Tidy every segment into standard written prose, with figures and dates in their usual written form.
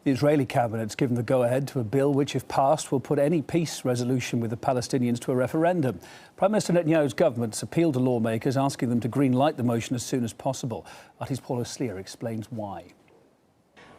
The Israeli cabinet's given the go-ahead to a bill which, if passed, will put any peace resolution with the Palestinians to a referendum. Prime Minister Netanyahu's government's appealed to lawmakers, asking them to green-light the motion as soon as possible. RT's Paula Sleer explains why.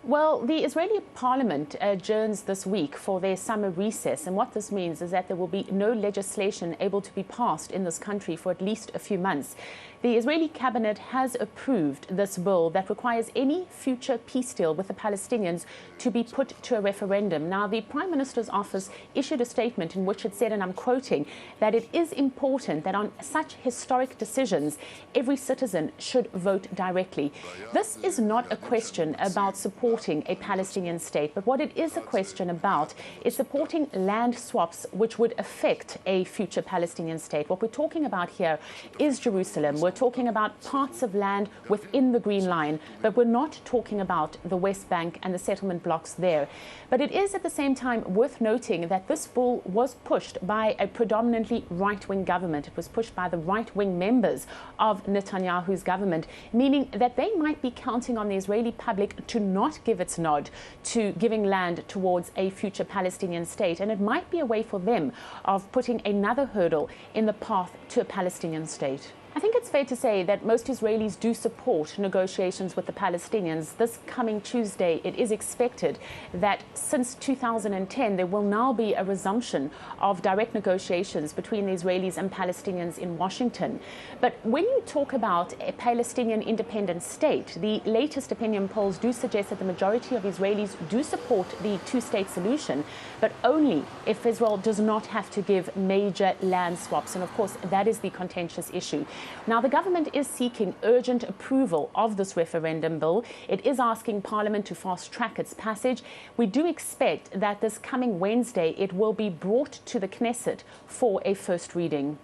Well, the Israeli parliament adjourns this week for their summer recess, and what this means is that there will be no legislation able to be passed in this country for at least a few months. The Israeli cabinet has approved this bill that requires any future peace deal with the Palestinians to be put to a referendum. Now, the Prime Minister's office issued a statement in which it said, and I'm quoting, that it is important that on such historic decisions, every citizen should vote directly. This is not a question about supporting a Palestinian state, but what it is a question about is supporting land swaps which would affect a future Palestinian state. What we're talking about here is Jerusalem. We're talking about parts of land within the Green Line, but we're not talking about the West Bank and the settlement blocks there. But it is at the same time worth noting that this bill was pushed by a predominantly right-wing government. It was pushed by the right-wing members of Netanyahu's government, meaning that they might be counting on the Israeli public to not give its nod to giving land towards a future Palestinian state, and it might be a way for them of putting another hurdle in the path to a Palestinian state. I think it's fair to say that most Israelis do support negotiations with the Palestinians. This coming Tuesday, it is expected that since 2010, there will now be a resumption of direct negotiations between the Israelis and Palestinians in Washington. But when you talk about a Palestinian independent state, the latest opinion polls do suggest that the majority of Israelis do support the two-state solution, but only if Israel does not have to give major land swaps. And of course, that is the contentious issue. Now, the government is seeking urgent approval of this referendum bill. It is asking Parliament to fast-track its passage. We do expect that this coming Wednesday it will be brought to the Knesset for a first reading.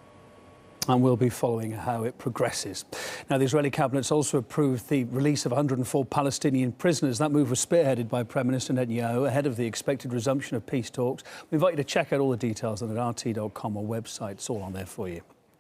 And we'll be following how it progresses. Now, the Israeli cabinet's also approved the release of 104 Palestinian prisoners. That move was spearheaded by Prime Minister Netanyahu ahead of the expected resumption of peace talks. We invite you to check out all the details on the RT.com or website. It's all on there for you.